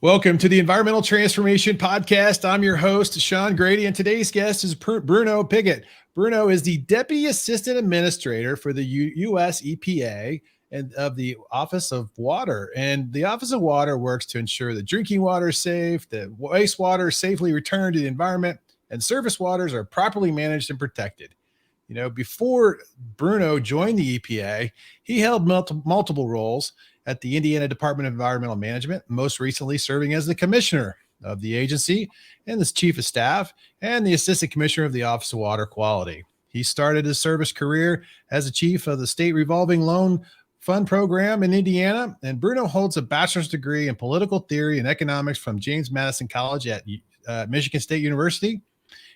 Welcome to the Environmental Transformation Podcast. I'm your host, Sean Grady, and today's guest is Bruno Pigott. Bruno is the Deputy Assistant Administrator for the U.S. EPA and of the Office of Water. And the Office of Water works to ensure that drinking water is safe, that wastewater is safely returned to the environment, and surface waters are properly managed and protected. You know, before Bruno joined the EPA, he held multiple roles at the Indiana Department of Environmental Management, most recently serving as the commissioner of the agency and the chief of staff and the assistant commissioner of the Office of Water Quality. He started his service career as the chief of the state revolving loan fund program in Indiana, and Bruno holds a bachelor's degree in political theory and economics from James Madison College at Michigan State University,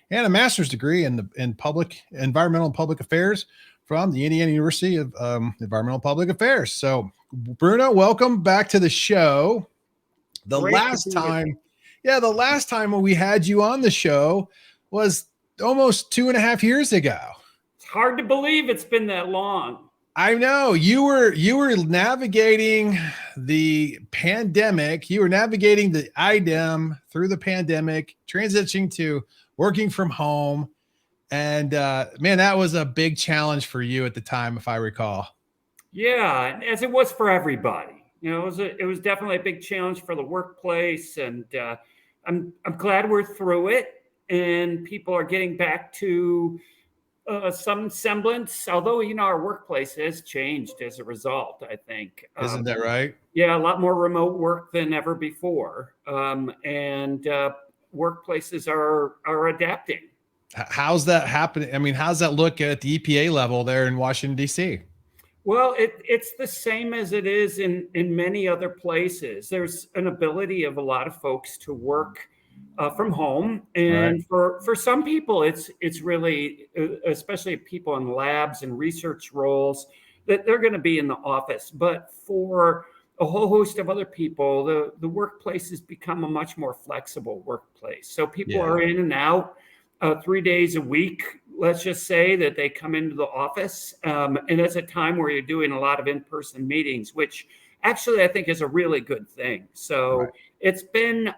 and a master's degree in environmental and public affairs from the Indiana University of Environmental and Public Affairs. So, Bruno, welcome back to the show. The last time when we had you on the show was almost 2.5 years ago. It's hard to believe it's been that long. I know. You were navigating the pandemic. You were navigating the IDEM through the pandemic, transitioning to working from home. And man, that was a big challenge for you at the time, if I recall. Yeah, as it was for everybody. You know, it was definitely a big challenge for the workplace, and I'm glad we're through it, and people are getting back to some semblance. Although, you know, our workplace has changed as a result, I think. Isn't that right? Yeah, a lot more remote work than ever before, and workplaces are adapting. How's that happening? I mean, how's that look at the EPA level there in Washington, D.C.? Well, it's the same as it is in many other places. There's an ability of a lot of folks to work from home. And right. for some people, it's really, especially people in labs and research roles, that they're going to be in the office. But for a whole host of other people, the workplace has become a much more flexible workplace. So people are in and out 3 days a week. Let's just say that they come into the office, and it's a time where you're doing a lot of in-person meetings, which actually I think is a really good thing. So right. It's been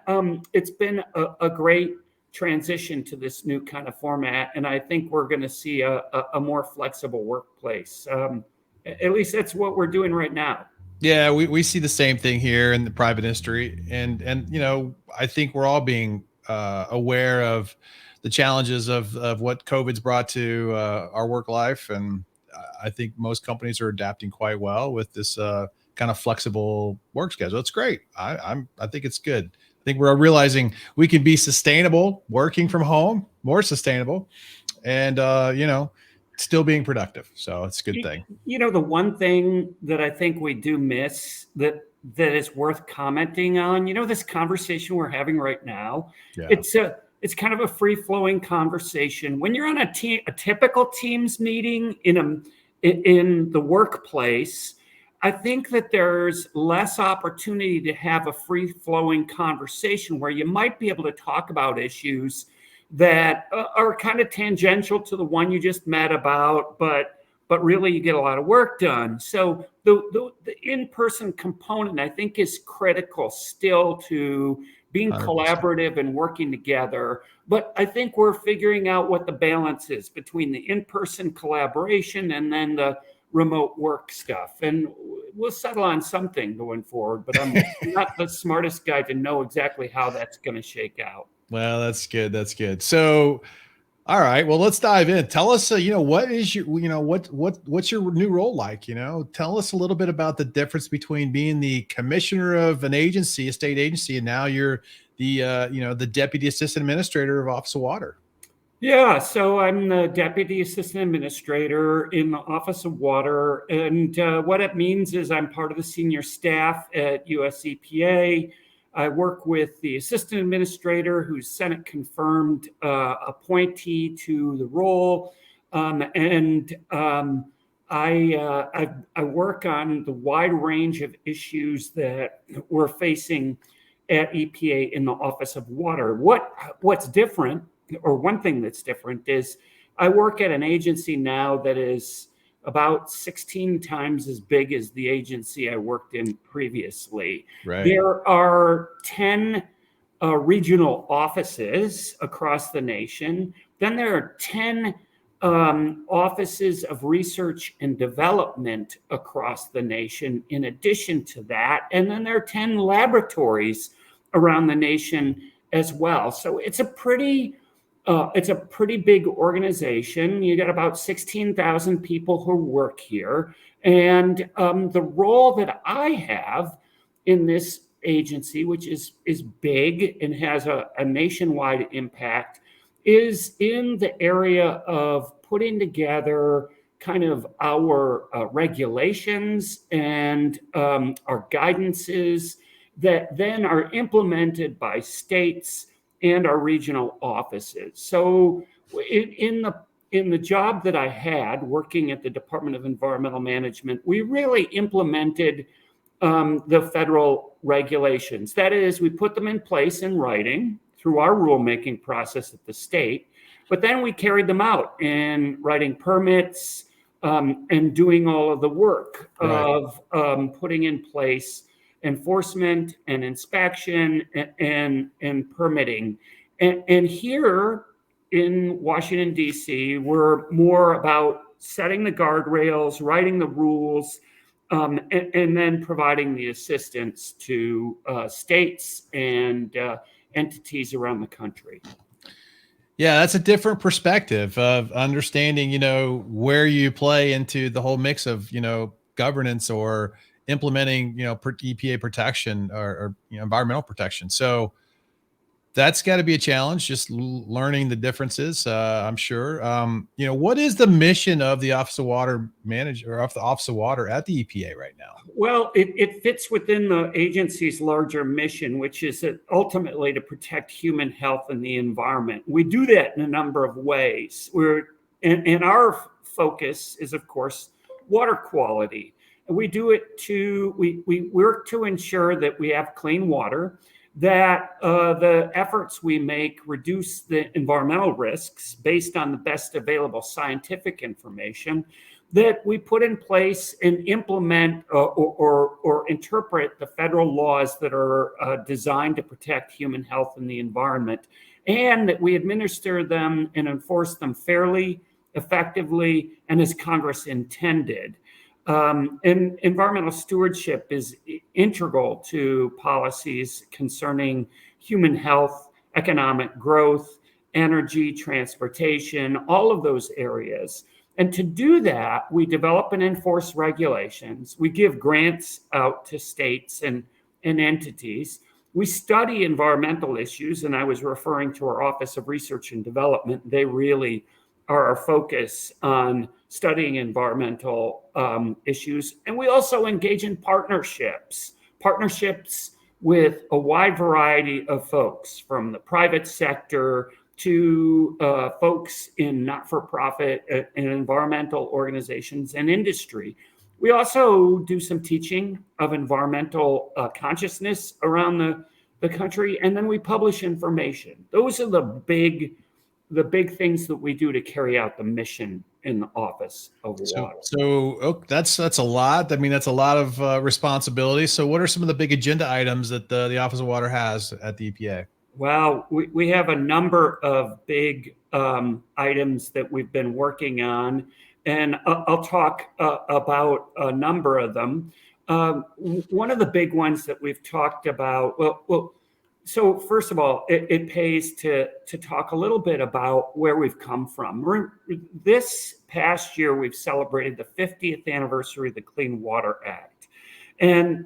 a great transition to this new kind of format, and I think we're going to see a more flexible workplace. At least that's what we're doing right now. Yeah, we see the same thing here in the private industry, and you know, I think we're all being aware of the challenges of what COVID's brought to our work life. And I think most companies are adapting quite well with this kind of flexible work schedule. It's great. I think it's good. I think we're realizing we can be sustainable working from home, more sustainable, and, you know, still being productive. So it's a good thing. You know, the one thing that I think we do miss that is worth commenting on, you know, this conversation we're having right now, it's kind of a free-flowing conversation. When you're on a typical Teams meeting in the workplace, I think that there's less opportunity to have a free-flowing conversation where you might be able to talk about issues that are kind of tangential to the one you just met about, but really you get a lot of work done. So the in-person component, I think, is critical still to being 100%. Collaborative and working together. But I think we're figuring out what the balance is between the in-person collaboration and then the remote work stuff. And we'll settle on something going forward, but I'm not the smartest guy to know exactly how that's going to shake out. Well, that's good. That's good. So, all right, well, let's dive in. Tell us, you know, what is your, you know, what's your new role like? You know, tell us a little bit about the difference between being the commissioner of an agency, a state agency, and now you're the, you know, the deputy assistant administrator of Office of Water. Yeah, so I'm the deputy assistant administrator in the Office of Water, and what it means is I'm part of the senior staff at US EPA. I work with the assistant administrator, who's Senate confirmed appointee to the role. I work on the wide range of issues that we're facing at EPA in the Office of Water. What's different, or one thing that's different, is I work at an agency now that is about 16 times as big as the agency I worked in previously. Right. There are 10 regional offices across the nation. Then there are 10 offices of research and development across the nation in addition to that. And then there are 10 laboratories around the nation as well. So it's a pretty big organization. You got about 16,000 people who work here. And the role that I have in this agency, which is big and has a nationwide impact, is in the area of putting together kind of our regulations and our guidances that then are implemented by states and our regional offices. So in the job that I had working at the Department of Environmental Management, we really implemented the federal regulations. That is, we put them in place in writing through our rulemaking process at the state, but then we carried them out in writing permits and doing all of the work of putting in place enforcement and inspection and permitting. And here in Washington, D.C., we're more about setting the guardrails, writing the rules, and then providing the assistance to states and entities around the country. Yeah, that's a different perspective of understanding, where you play into the whole mix of, governance or implementing, EPA protection or environmental protection. So that's got to be a challenge, just learning the differences, I'm sure. What is the mission of the Office of Water Manager or of the Office of Water at the EPA right now? Well, it fits within the agency's larger mission, which is ultimately to protect human health and the environment. We do that in a number of ways. And our focus is, of course, water quality. And we do it we work to ensure that we have clean water, that the efforts we make reduce the environmental risks based on the best available scientific information, that we put in place and implement or interpret the federal laws that are designed to protect human health and the environment, and that we administer them and enforce them fairly, effectively, and as Congress intended. And environmental stewardship is integral to policies concerning human health, economic growth, energy, transportation, all of those areas. And to do that, we develop and enforce regulations. We give grants out to states and entities. We study environmental issues, and I was referring to our Office of Research and Development. They really are our focus on studying environmental issues. And we also engage in partnerships with a wide variety of folks, from the private sector to folks in not-for-profit and environmental organizations and industry. We also do some teaching of environmental consciousness around the country, and then we publish information. Those are the big things that we do to carry out the mission in the Office of Water. So that's a lot. I mean, that's a lot of responsibility. So what are some of the big agenda items that the Office of Water has at the EPA? Well, we have a number of big items that we've been working on, and I'll talk about a number of them. One of the big ones that we've talked about, so first of all, it pays to talk a little bit about where we've come from. This past year, we've celebrated the 50th anniversary of the Clean Water Act. And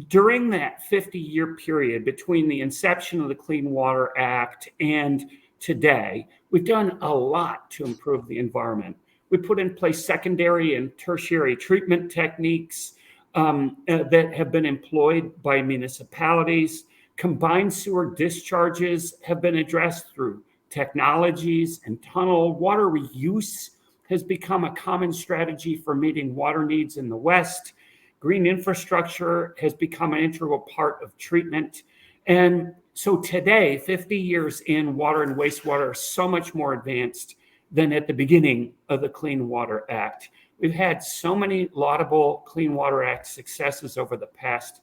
during that 50-year period between the inception of the Clean Water Act and today, we've done a lot to improve the environment. We put in place secondary and tertiary treatment techniques that have been employed by municipalities. Combined sewer discharges have been addressed through technologies and tunnel. Water reuse has become a common strategy for meeting water needs in the West. Green infrastructure has become an integral part of treatment. And so today, 50 years in, water and wastewater are so much more advanced than at the beginning of the Clean Water Act. we've had so many laudable Clean Water Act successes over the past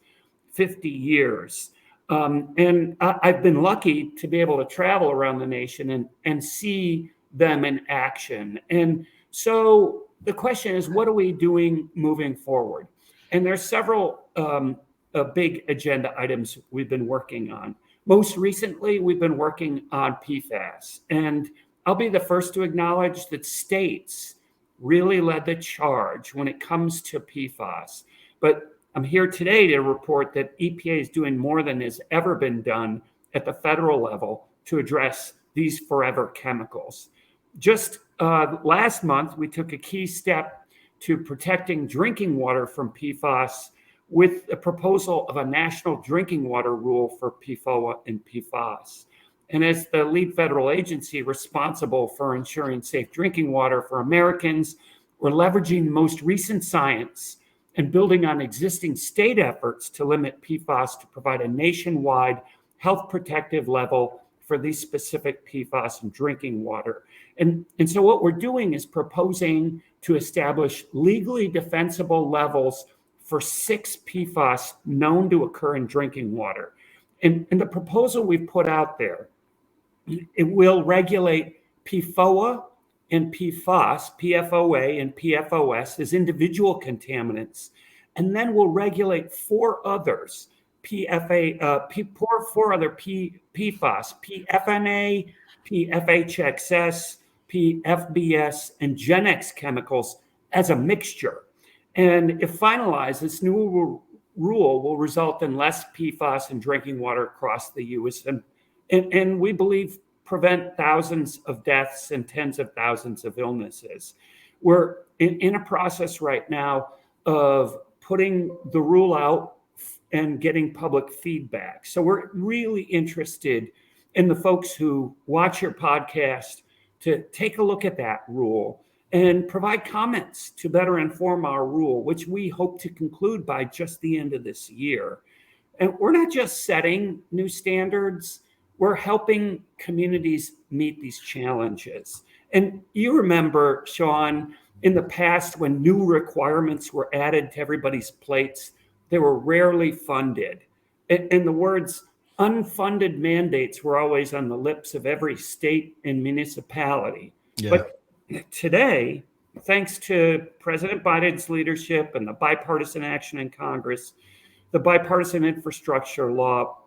50 years. And I've been lucky to be able to travel around the nation and see them in action. And so the question is, what are we doing moving forward? And there's several big agenda items we've been working on. Most recently, we've been working on PFAS. And I'll be the first to acknowledge that states really led the charge when it comes to PFAS. But I'm here today to report that EPA is doing more than has ever been done at the federal level to address these forever chemicals. Just last month, we took a key step to protecting drinking water from PFAS with a proposal of a national drinking water rule for PFOA and PFAS. And as the lead federal agency responsible for ensuring safe drinking water for Americans, we're leveraging the most recent science and building on existing state efforts to limit PFAS to provide a nationwide health protective level for these specific PFAS in drinking water. And so what we're doing is proposing to establish legally defensible levels for 6 PFAS known to occur in drinking water. And the proposal we've put out there, it will regulate PFOA and PFAS, PFOA and PFOS as individual contaminants, and then we'll regulate 4 others, four other PFAS, PFNA, PFHXS, PFBS, and GenX chemicals as a mixture. And if finalized, this new rule will result in less PFAS in drinking water across the U.S. and we believe prevent thousands of deaths and tens of thousands of illnesses. We're in a process right now of putting the rule out and getting public feedback. So we're really interested in the folks who watch your podcast to take a look at that rule and provide comments to better inform our rule, which we hope to conclude by just the end of this year. And we're not just setting new standards, we're helping communities meet these challenges. And you remember, Sean, in the past when new requirements were added to everybody's plates, they were rarely funded. And the words unfunded mandates were always on the lips of every state and municipality. Yeah. But today, thanks to President Biden's leadership and the bipartisan action in Congress, the bipartisan infrastructure law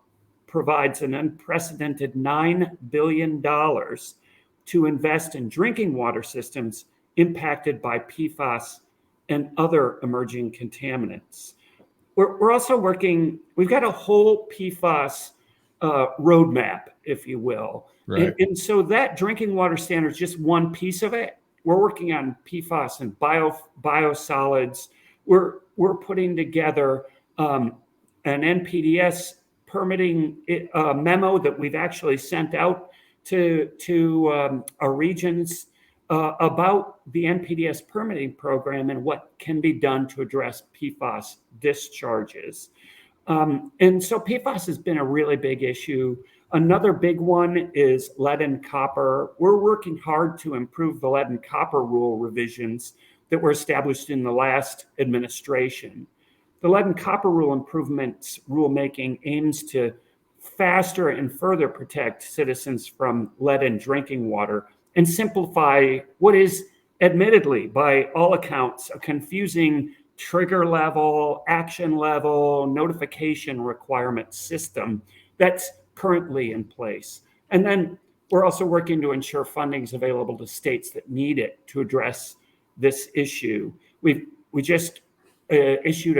provides an unprecedented $9 billion to invest in drinking water systems impacted by PFAS and other emerging contaminants. We're also working, we've got a whole PFAS roadmap, if you will. Right. And so that drinking water standard is just one piece of it. We're working on PFAS and biosolids. We're putting together an NPDES permitting memo that we've actually sent out to our regions about the NPDES permitting program and what can be done to address PFAS discharges. And so PFAS has been a really big issue. Another big one is lead and copper. We're working hard to improve the lead and copper rule revisions that were established in the last administration. The lead and copper rule improvements rulemaking aims to faster and further protect citizens from lead in drinking water and simplify what is admittedly, by all accounts, a confusing trigger level, action level, notification requirement system that's currently in place. And then we're also working to ensure funding is available to states that need it to address this issue. We just issued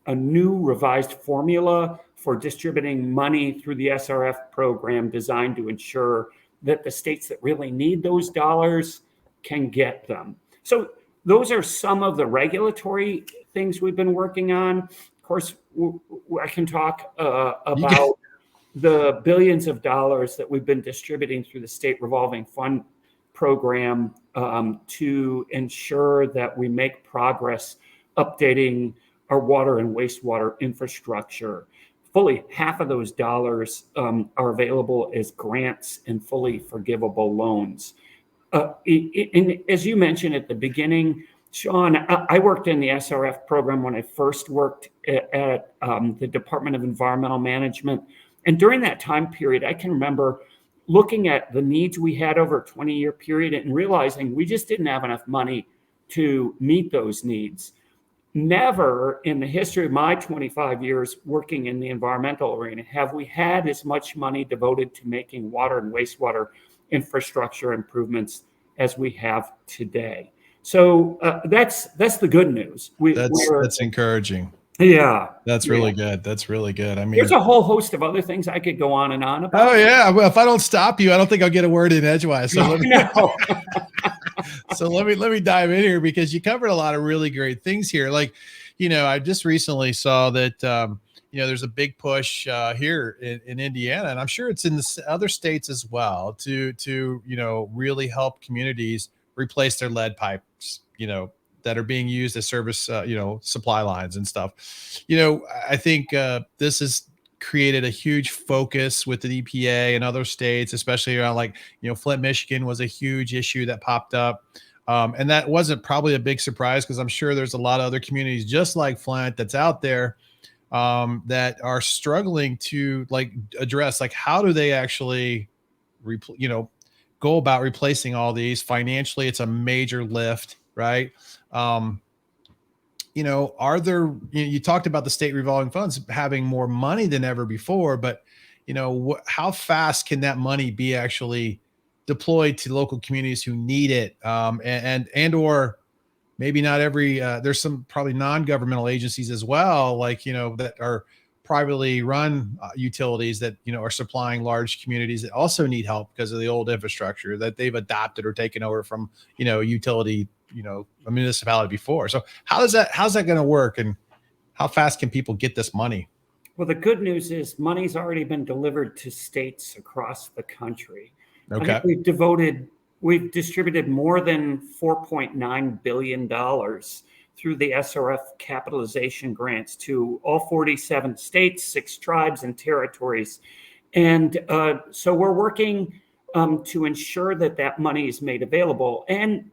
a new revised formula for distributing money through the SRF program designed to ensure that the states that really need those dollars can get them. So those are some of the regulatory things we've been working on. Of course, I can talk about the billions of dollars that we've been distributing through the state revolving fund program to ensure that we make progress updating our water and wastewater infrastructure. Fully half of those dollars are available as grants and fully forgivable loans. And as you mentioned at the beginning, Sean, I worked in the SRF program when I first worked at the Department of Environmental Management. And during that time period, I can remember looking at the needs we had over a 20-year period and realizing we just didn't have enough money to meet those needs. Never in the history of my 25 years working in the environmental arena have we had as much money devoted to making water and wastewater infrastructure improvements as we have today. So that's the good news. That's encouraging. Yeah. That's really good. That's really good. I mean, there's a whole host of other things I could go on and on about. Oh yeah. Well, if I don't stop you, I don't think I'll get a word in edgewise. So let me dive in here, because you covered a lot of really great things here. Like, I just recently saw that, there's a big push here in Indiana, and I'm sure it's in the other states as well, to really help communities replace their lead pipes, that are being used as service, supply lines and stuff. I think this has created a huge focus with the EPA and other states, especially around, like, Flint, Michigan was a huge issue that popped up. And that wasn't probably a big surprise, because I'm sure there's a lot of other communities just like Flint that's out there that are struggling to, like, address, like, how do they actually, go about replacing all these. Financially, it's a major lift, right? Are there, you talked about the state revolving funds having more money than ever before, but how fast can that money be actually deployed to local communities who need it? Or maybe not every, there's some probably non-governmental agencies as well, like, that are privately run utilities that, are supplying large communities that also need help because of the old infrastructure that they've adopted or taken over from, utility, a municipality before. So how's that going to work, and how fast can people get this money? Well, the good news is money's already been delivered to states across the country. Okay. I think we've distributed more than $4.9 billion through the SRF capitalization grants to all 47 states, 6 tribes and territories. And so we're working to ensure that money is made available. And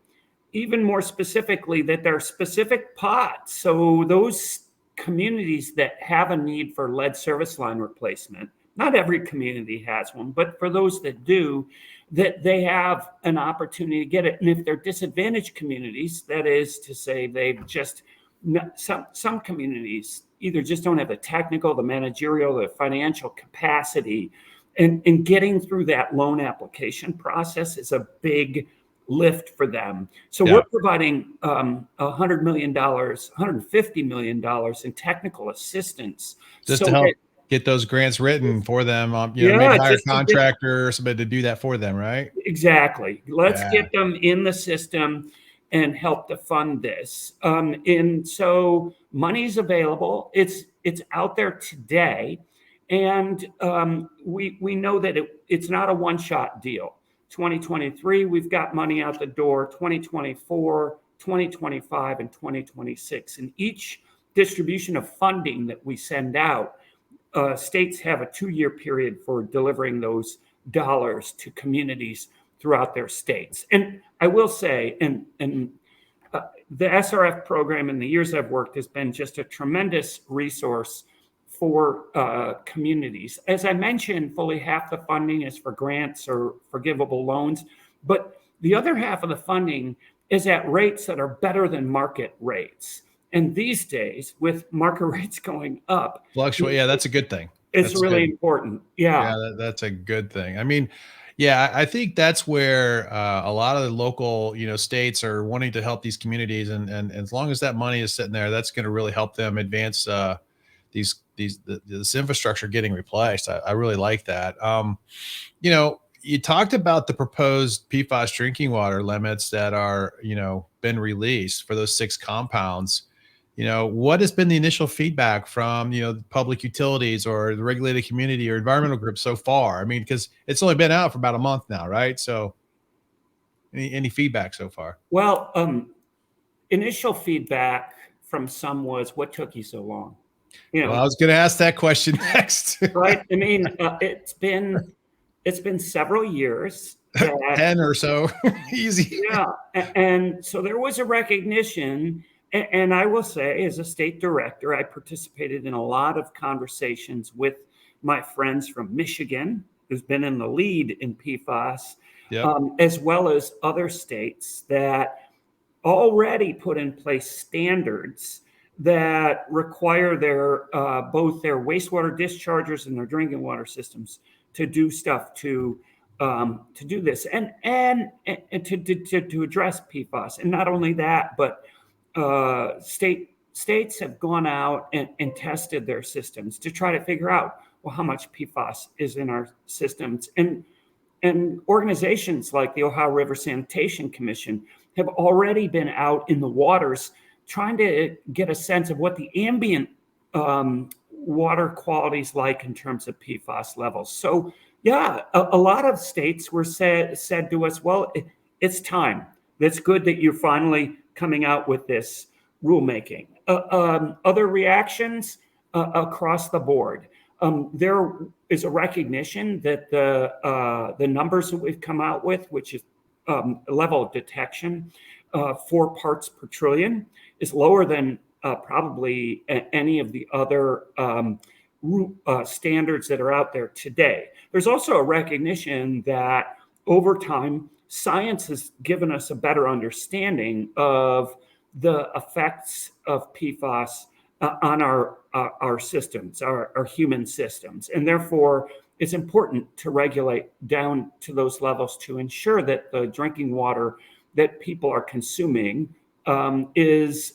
even more specifically, that there are specific pots. So those communities that have a need for lead service line replacement, not every community has one, but for those that do, that they have an opportunity to get it. And if they're disadvantaged communities, that is to say they've just, some communities either just don't have the technical, the managerial, the financial capacity, and getting through that loan application process is a big lift for them. So we're providing $100 million, $150 million in technical assistance. Just to help get those grants written for them, maybe hire a contractor or somebody to do that for them, right? Exactly. Let's get them in the system and help to fund this. And so money's available. It's out there today. And we know that it's not a one-shot deal. 2023, we've got money out the door, 2024, 2025, and 2026. And each distribution of funding that we send out, states have a 2-year period for delivering those dollars to communities throughout their states. And I will say, the SRF program in the years I've worked has been just a tremendous resource for communities. As I mentioned, fully half the funding is for grants or forgivable loans, but the other half of the funding is at rates that are better than market rates. And these days, with market rates going up, fluctuate. Yeah, that's a good thing. It's really important. Yeah, that's a good thing. I mean, I think that's where a lot of the local, states are wanting to help these communities, and as long as that money is sitting there, that's going to really help them advance this infrastructure getting replaced. I really like that. You talked about the proposed PFAS drinking water limits that are, been released for those 6 compounds. What has been the initial feedback from, public utilities or the regulated community or environmental groups so far? I mean, because it's only been out for about a month now, right? So any feedback so far? Well, initial feedback from some was, what took you so long? Well, I was going to ask that question next. Right. I mean, it's been several years. that 10 or so. Easy. Yeah. And so there was a recognition. And I will say, as a state director, I participated in a lot of conversations with my friends from Michigan, who's been in the lead in PFAS, Yep. as well as other states that already put in place standards that require their both their wastewater dischargers and their drinking water systems to do stuff to do this and to address PFAS. And not only that, but states have gone out and tested their systems to try to figure out, well, how much PFAS is in our systems. And organizations like the Ohio River Sanitation Commission have already been out in the waters trying to get a sense of what the ambient water quality is like in terms of PFAS levels. So, yeah, a lot of states were said to us, well, it's time. That's good that you're finally coming out with this rulemaking. Other reactions across the board. There is a recognition that the numbers that we've come out with, which is level of detection, 4 parts per trillion, is lower than probably any of the other standards that are out there today. There's also a recognition that over time, science has given us a better understanding of the effects of PFAS on our systems, our human systems. And therefore, it's important to regulate down to those levels to ensure that the drinking water that people are consuming is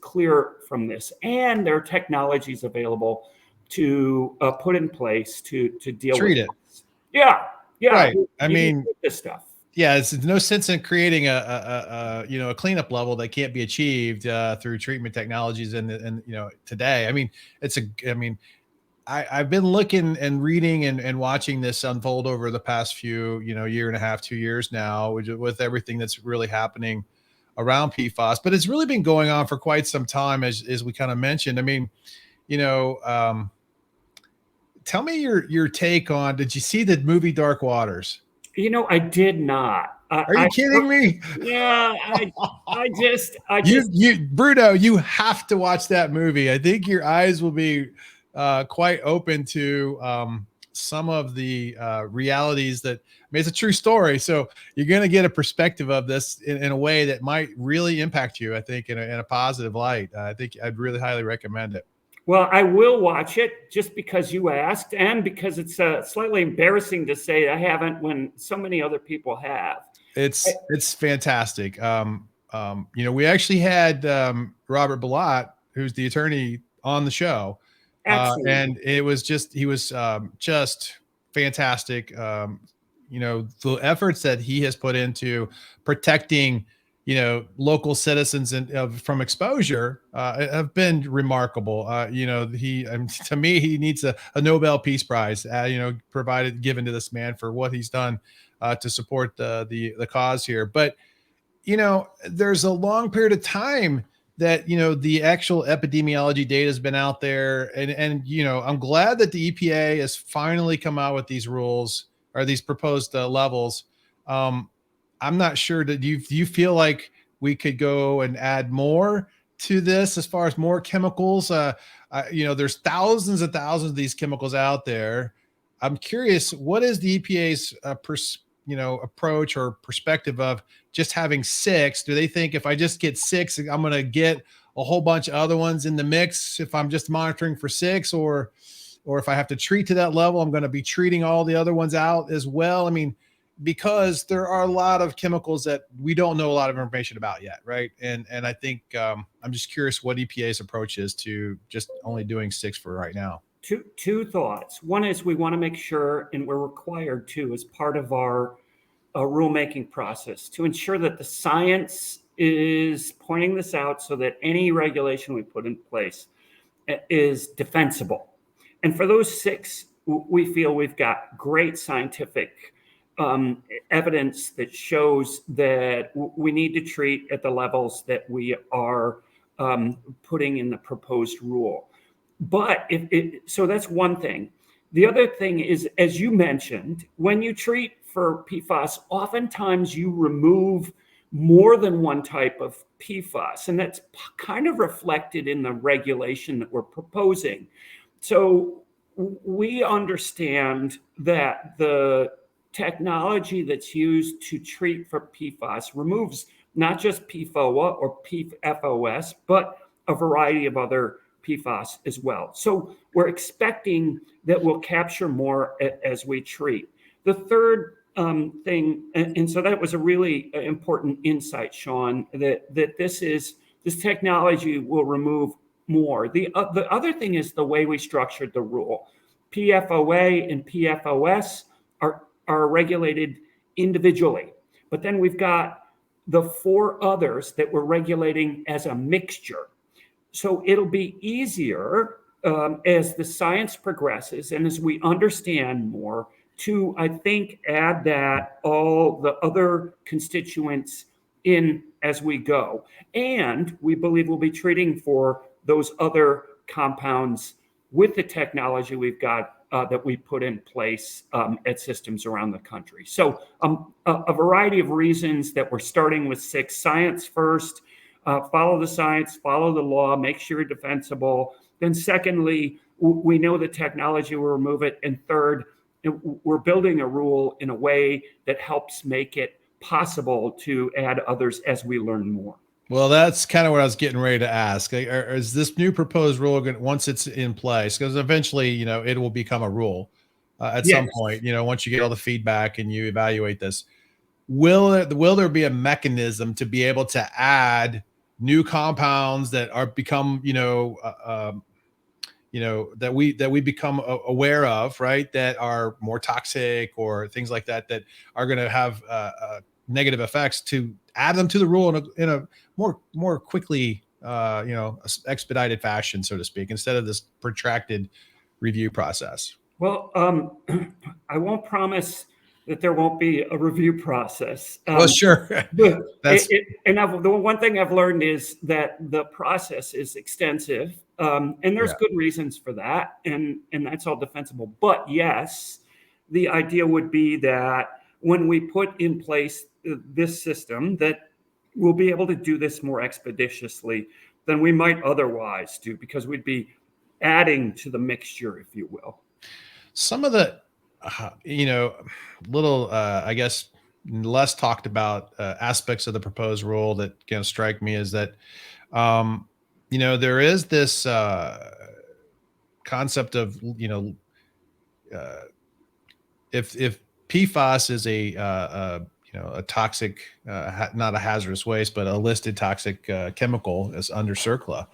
clear from this. And there are technologies available to put in place to deal Treat with it. this. Yeah. Right. I mean, this stuff. Yeah, it's no sense in creating a cleanup level that can't be achieved through treatment technologies and today. I mean, I've been looking and reading and watching this unfold over the past few year and a half, 2 years now, with everything that's really happening around PFAS. But it's really been going on for quite some time, as we kind of mentioned. I mean, tell me your take on. Did you see the movie Dark Waters? I did not. Are you kidding me? Yeah, I just Bruno, you have to watch that movie. I think your eyes will be quite open to some of the realities that. I mean, it's a true story, so you're going to get a perspective of this in a way that might really impact you. I think in a positive light. I think I'd really highly recommend it. Well, I will watch it just because you asked, and because it's slightly embarrassing to say I haven't when so many other people have. It's fantastic. We actually had Robert Bilott, who's the attorney, on the show, and he was just fantastic. The efforts that he has put into protecting local citizens from exposure have been remarkable. To me, he needs a Nobel Peace Prize, given to this man for what he's done to support the cause here. But there's a long period of time that the actual epidemiology data has been out there, and I'm glad that the EPA has finally come out with these rules or these proposed levels. I'm not sure. Do you feel like we could go and add more to this as far as more chemicals? There's thousands and thousands of these chemicals out there. I'm curious, what is the EPA's approach or perspective of just having 6? Do they think if I just get 6, I'm going to get a whole bunch of other ones in the mix if I'm just monitoring for 6, or if I have to treat to that level, I'm going to be treating all the other ones out as well? I mean, because there are a lot of chemicals that we don't know a lot of information about yet, right? And I think I'm just curious what EPA's approach is to just only doing 6 for right now. Two thoughts. One is we want to make sure, and we're required to, as part of our rulemaking process, to ensure that the science is pointing this out so that any regulation we put in place is defensible. And for those 6, we feel we've got great scientific evidence that shows that we need to treat at the levels that we are putting in the proposed rule. But so that's one thing. The other thing is, as you mentioned, when you treat for PFAS, oftentimes you remove more than one type of PFAS, and that's kind of reflected in the regulation that we're proposing. So we understand that the technology that's used to treat for PFAS removes not just PFOA or PFOS, but a variety of other PFAS as well. So we're expecting that we'll capture more as we treat. The third thing, and so that was a really important insight, Sean, that this technology will remove more. The other thing is the way we structured the rule. PFOA and PFOS are regulated individually, but then we've got the 4 others that we're regulating as a mixture. So it'll be easier as the science progresses and as we understand more to, I think, add that all the other constituents in as we go. And we believe we'll be treating for those other compounds with the technology we've got that we put in place at systems around the country. So a variety of reasons that we're starting with 6. Science first, follow the science, follow the law, make sure you're defensible. Then secondly, we know the technology will remove it. And third, we're building a rule in a way that helps make it possible to add others as we learn more. Well, that's kind of what I was getting ready to ask. Is this new proposed rule going, once it's in place, because eventually, it will become a rule at some point, once you get all the feedback and you evaluate this, will there be a mechanism to be able to add new compounds that are become, that we become aware of, right? That are more toxic or things like that, that are going to have negative effects, to add them to the rule in a more quickly, expedited fashion, so to speak, instead of this protracted review process? Well, I won't promise that there won't be a review process. Well, sure. The one thing I've learned is that the process is extensive, and there's good reasons for that, and that's all defensible. But yes, the idea would be that when we put in place this system, that we'll be able to do this more expeditiously than we might otherwise do, because we'd be adding to the mixture, if you will. Some of the, little, I guess, less talked about aspects of the proposed rule that strike me is that, there is this concept of, if PFAS is a toxic, not a hazardous waste, but a listed toxic chemical is under CERCLA,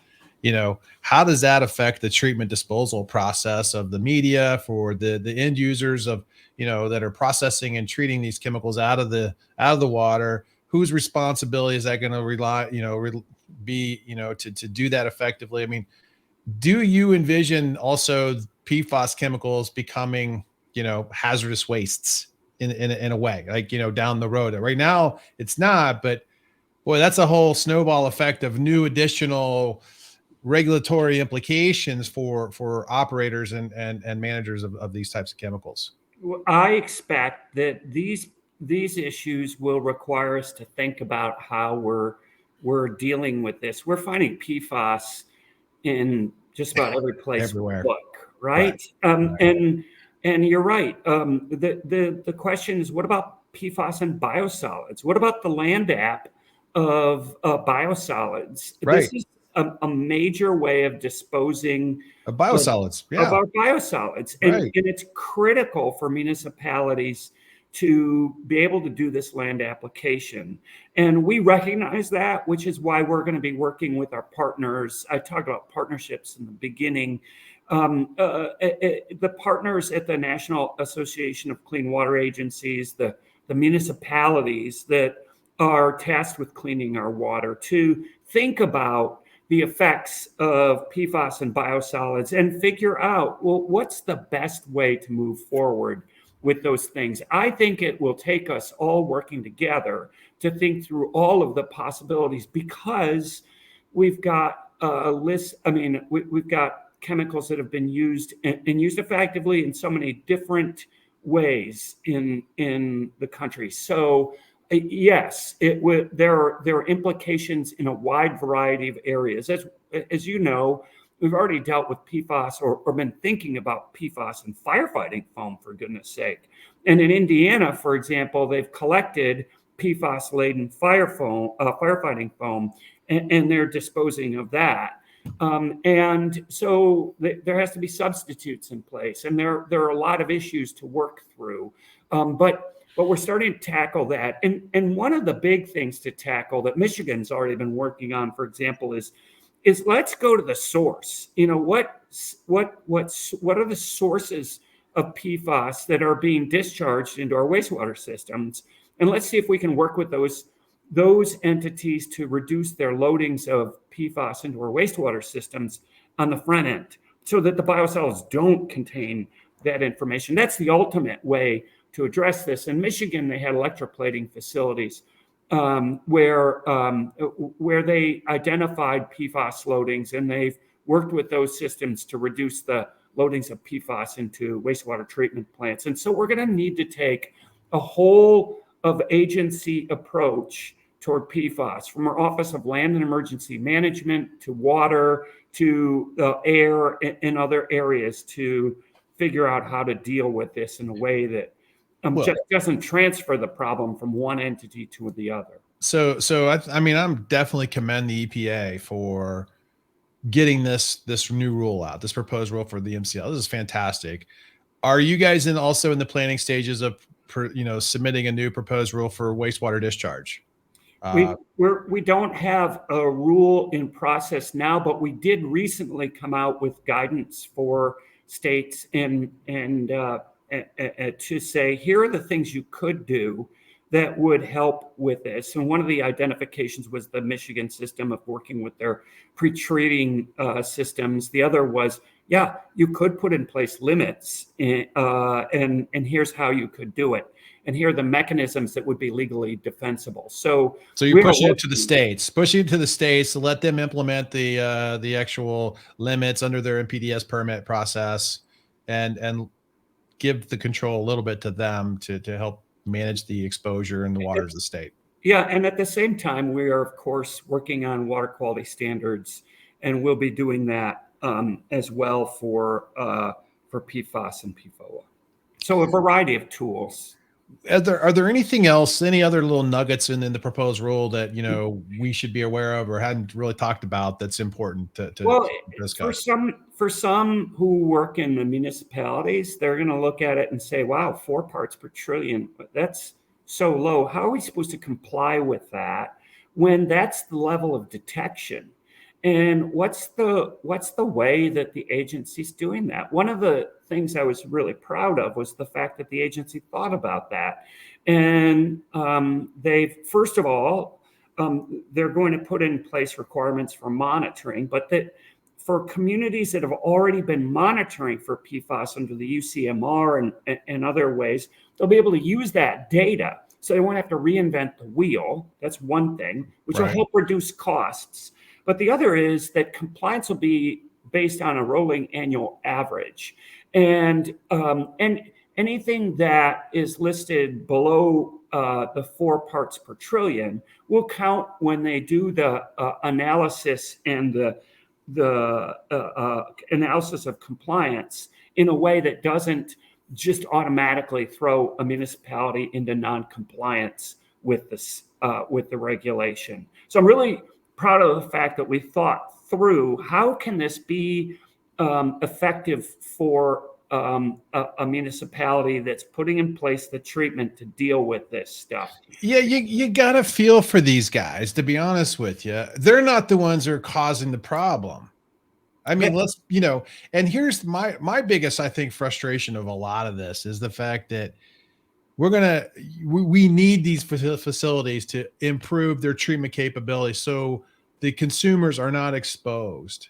how does that affect the treatment disposal process of the media for the end users of, that are processing and treating these chemicals out of the water? Whose responsibility is that going to be, to do that effectively? I mean, do you envision also PFAS chemicals becoming, hazardous wastes in a way, like, down the road? Right now it's not, but boy, that's a whole snowball effect of new additional regulatory implications for operators and managers of these types of chemicals. I expect that these issues will require us to think about how we're dealing with this. We're finding PFAS in just about every place everywhere. We look, right? And you're right. The question is, what about PFAS and biosolids? What about the land app of biosolids? Right. This is a major way of disposing of biosolids, of our biosolids. And it's critical for municipalities to be able to do this land application. And we recognize that, which is why we're going to be working with our partners. I talked about partnerships in the beginning. The partners at the National Association of Clean Water Agencies, the municipalities that are tasked with cleaning our water, to think about the effects of PFAS and biosolids and figure out, well, what's the best way to move forward with those things. I think it will take us all working together to think through all of the possibilities, because we've got a list. I mean, we've got chemicals that have been used and used effectively in so many different ways in the country. So yes, there are implications in a wide variety of areas. As you know, we've already dealt with PFAS or been thinking about PFAS in firefighting foam, for goodness sake. And in Indiana, for example, they've collected PFAS-laden firefighting foam, and they're disposing of that. And so there has to be substitutes in place, and there are a lot of issues to work through. But we're starting to tackle that. And one of the big things to tackle that Michigan's already been working on, for example, is let's go to the source. What are the sources of PFAS that are being discharged into our wastewater systems? And let's see if we can work with those entities to reduce their loadings of PFAS into our wastewater systems on the front end, so that the biosolids don't contain that information. That's the ultimate way to address this. In Michigan, they had electroplating facilities where they identified PFAS loadings, and they've worked with those systems to reduce the loadings of PFAS into wastewater treatment plants. And so we're going to need to take a whole of agency approach toward PFAS, from our Office of Land and Emergency Management to water to air and other areas, to figure out how to deal with this in a way that just doesn't transfer the problem from one entity to the other. So I mean, I'm definitely commend the EPA for getting this new rule out, this proposed rule for the MCL. This is fantastic. Are you guys also in the planning stages of submitting a new proposed rule for wastewater discharge? We don't have a rule in process now, but we did recently come out with guidance for states and to say, here are the things you could do that would help with this. And one of the identifications was the Michigan system of working with their pre-treating systems. The other was, you could put in place limits, and here's how you could do it. And here are the mechanisms that would be legally defensible. So you're pushing it to the states, to let them implement the actual limits under their NPDES permit process, and give the control a little bit to them to help manage the exposure in the waters of the state. Yeah, and at the same time, we are, of course, working on water quality standards, and we'll be doing that as well for PFAS and PFOA. So a variety of tools. Are there any other little nuggets in the proposed rule that we should be aware of or hadn't really talked about that's important to discuss? For some who work in the municipalities, they're going to look at it and say, wow, 4 parts per trillion, that's so low. How are we supposed to comply with that when that's the level of detection? And what's the way that the agency's doing that? One of the things I was really proud of was the fact that the agency thought about that. And first of all, they're going to put in place requirements for monitoring, but that for communities that have already been monitoring for PFAS under the UCMR and other ways, they'll be able to use that data. So they won't have to reinvent the wheel. That's one thing, which will help reduce costs. But the other is that compliance will be based on a rolling annual average. And anything that is listed below the 4 parts per trillion will count when they do the analysis and the analysis of compliance in a way that doesn't just automatically throw a municipality into non-compliance with this with the regulation. So I'm really proud of the fact that we thought through how can this be effective for a municipality that's putting in place the treatment to deal with this stuff. Yeah, you got to feel for these guys, to be honest with you. They're not the ones who are causing the problem. I mean, and here's my biggest, I think, frustration of a lot of this is the fact that we need these facilities to improve their treatment capability so the consumers are not exposed.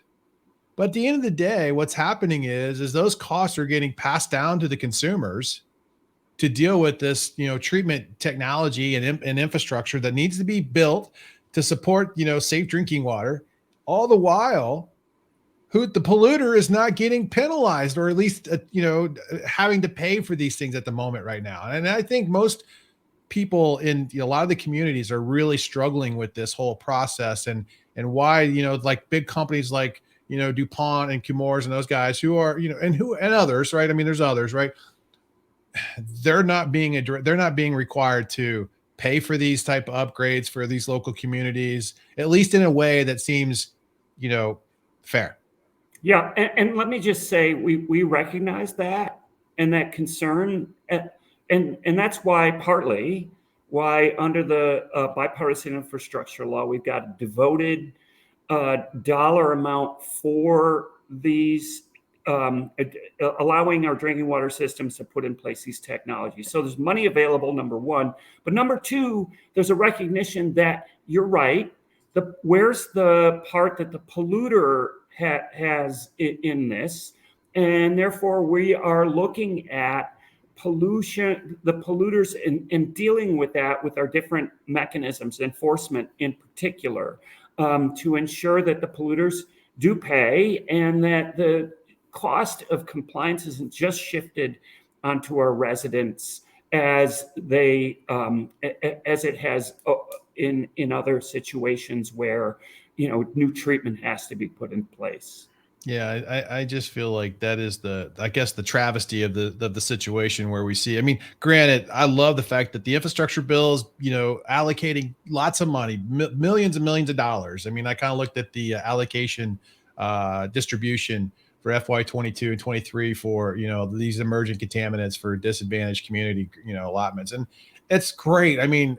But at the end of the day, what's happening is those costs are getting passed down to the consumers to deal with this, treatment technology and infrastructure that needs to be built to support, safe drinking water. All the while, who the polluter is not getting penalized, or at least, having to pay for these things at the moment right now. And I think most people in a lot of the communities are really struggling with this whole process, and why, like big companies like, DuPont and Chemours and those guys who are, and others, right? I mean, there's others, right? They're not being required to pay for these type of upgrades for these local communities, at least in a way that seems, fair. Yeah, and let me just say, we recognize that and that concern, and that's partly why under the bipartisan infrastructure law, we've got a devoted dollar amount for these, allowing our drinking water systems to put in place these technologies. So there's money available, number one. But number two, there's a recognition that you're right. Where's the part that the polluter has in this? And therefore, we are looking at pollution, the polluters, and dealing with that with our different mechanisms, enforcement in particular, to ensure that the polluters do pay and that the cost of compliance isn't just shifted onto our residents as it has in other situations where new treatment has to be put in place. Yeah, I just feel like that is I guess the travesty of the situation where we see. I mean, granted, I love the fact that the infrastructure bill is, allocating lots of money, millions and millions of dollars. I mean, I kind of looked at the allocation distribution for FY22 and 23 for, these emerging contaminants for disadvantaged community, allotments. And it's great. I mean,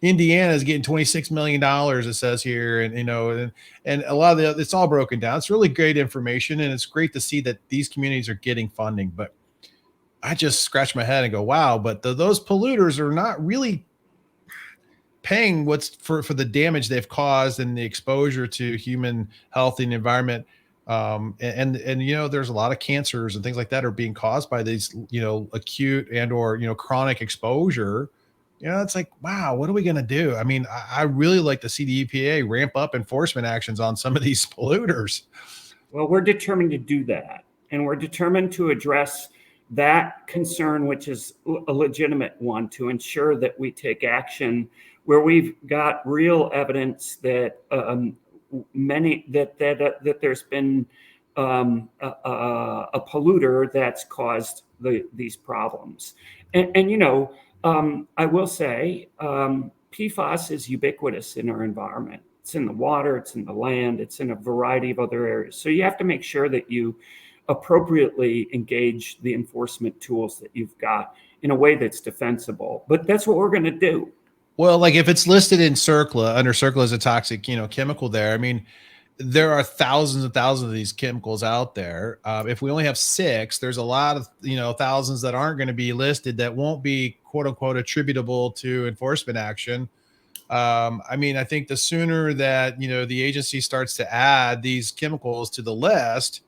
Indiana is getting $26 million, it says here. And, and a lot of it's all broken down. It's really great information. And it's great to see that these communities are getting funding, but I just scratch my head and go, wow, but those polluters are not really paying what's for the damage they've caused and the exposure to human health and environment. And there's a lot of cancers and things like that are being caused by these, acute and or, chronic exposure. It's like, wow, what are we going to do? I mean, I really like to see the EPA ramp up enforcement actions on some of these polluters. Well, we're determined to do that. And we're determined to address that concern, which is a legitimate one, to ensure that we take action where we've got real evidence that that there's been a polluter that's caused these problems. I will say PFAS is ubiquitous in our environment. It's in the water, it's in the land, it's in a variety of other areas. So you have to make sure that you appropriately engage the enforcement tools that you've got in a way that's defensible. But that's what we're going to do. Well, like if it's listed in CERCLA, under CERCLA as a toxic, chemical there, I mean, there are thousands and thousands of these chemicals out there. If we only have 6, there's a lot of, thousands that aren't going to be listed that won't be quote unquote attributable to enforcement action. I mean, I think the sooner that, the agency starts to add these chemicals to the list,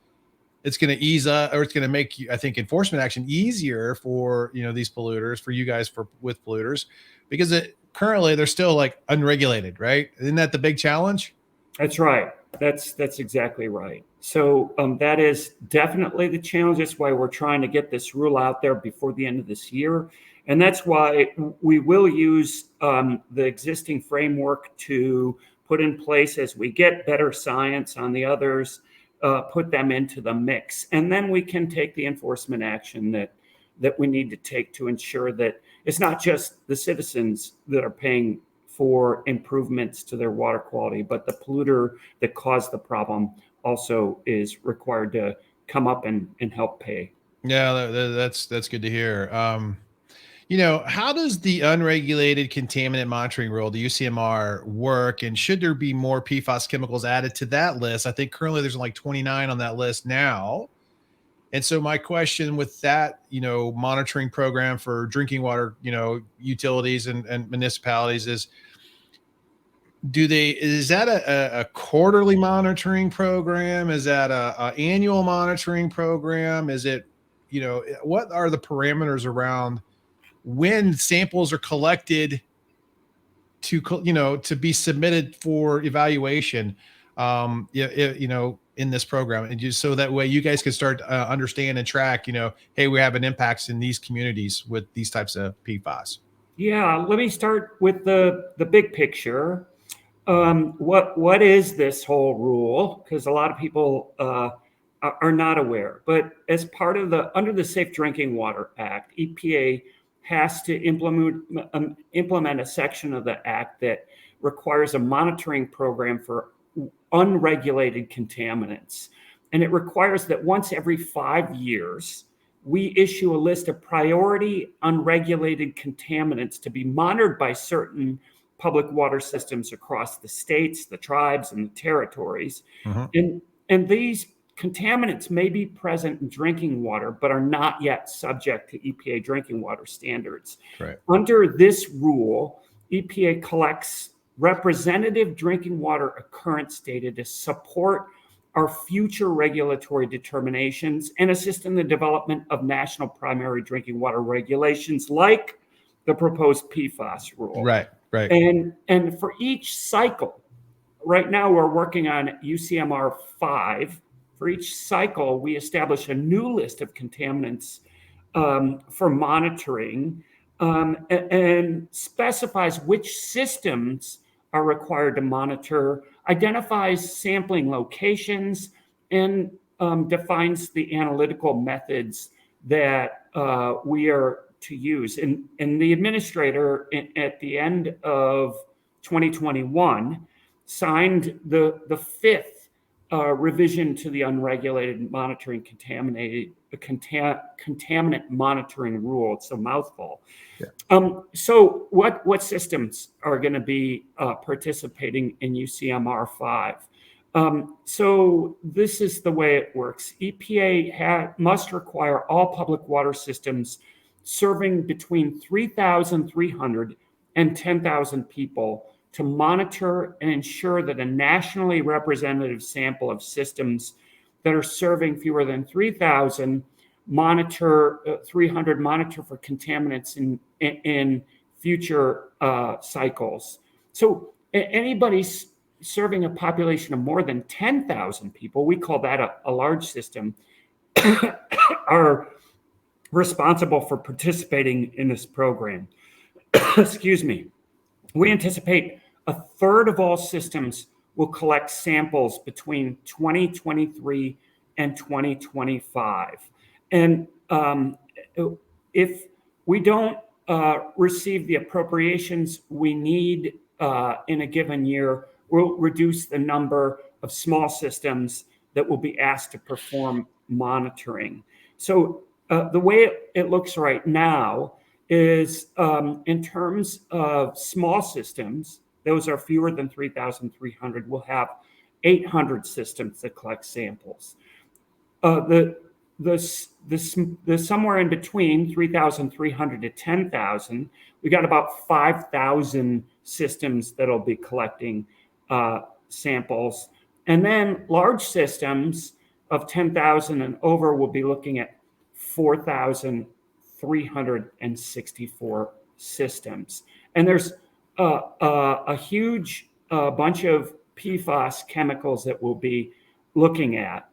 it's going to ease up, or it's going to make, I think, enforcement action easier for, these polluters, for you guys with polluters, because currently they're still like unregulated, right? Isn't that the big challenge? That's right. That's exactly right. So that is definitely the challenge. That's why we're trying to get this rule out there before the end of this year. And that's why we will use the existing framework to put in place as we get better science on the others, put them into the mix. And then we can take the enforcement action that we need to take to ensure that it's not just the citizens that are paying for improvements to their water quality, but the polluter that caused the problem also is required to come up and help pay. Yeah, that's good to hear. How does the Unregulated Contaminant Monitoring Rule, the UCMR, work? And should there be more PFAS chemicals added to that list? I think currently there's like 29 on that list now. And so my question with that, monitoring program for drinking water, utilities and municipalities is that a quarterly monitoring program? Is that a annual monitoring program? Is it, what are the parameters around when samples are collected to be submitted for evaluation? in this program, and just so that way you guys can start understand and track, hey, we're having impacts in these communities with these types of PFAS? Yeah, let me start with the big picture. What is this whole rule? Because a lot of people are not aware. But as part of under the Safe Drinking Water Act, EPA has to implement a section of the act that requires a monitoring program for unregulated contaminants. And it requires that once every 5 years, we issue a list of priority unregulated contaminants to be monitored by certain public water systems across the states, the tribes, and the territories. And these contaminants may be present in drinking water, but are not yet subject to EPA drinking water standards. Right. Under this rule, EPA collects representative drinking water occurrence data to support our future regulatory determinations and assist in the development of national primary drinking water regulations like the proposed PFAS rule. Right. And for each cycle, right now we're working on UCMR 5. For each cycle, we establish a new list of contaminants for monitoring and specifies which systems are required to monitor, identifies sampling locations, and defines the analytical methods that we are to use. And the administrator at the end of 2021 signed the fifth revision to the Unregulated Contaminant Monitoring Rule. It's a mouthful. Yeah. So what systems are going to be participating in UCMR 5? So this is the way it works. EPA must require all public water systems serving between 3,300 and 10,000 people to monitor and ensure that a nationally representative sample of systems that are serving fewer than 3,000 monitor for contaminants in future cycles. So anybody serving a population of more than 10,000 people, we call that a large system, are responsible for participating in this program. Excuse me. We anticipate a third of all systems will collect samples between 2023 and 2025. And if we don't receive the appropriations we need in a given year, we'll reduce the number of small systems that will be asked to perform monitoring. So the way it looks right now is in terms of small systems, those are fewer than 3,300, we'll have 800 systems that collect samples. The somewhere in between 3,300 to 10,000, we got about 5,000 systems that'll be collecting samples. And then large systems of 10,000 and over will be looking at 4,364 systems. And there's a huge bunch of PFAS chemicals that we'll be looking at.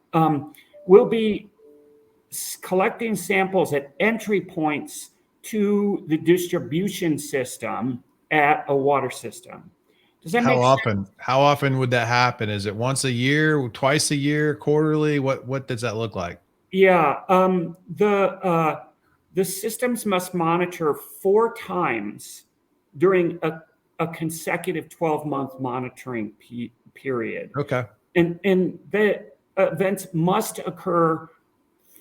We'll be collecting samples at entry points to the distribution system at a water system. Does that make sense? How often would that happen? Is it once a year, twice a year, quarterly? What does that look like? Yeah, the systems must monitor 4 times during a consecutive 12-month monitoring period. Okay. And the events must occur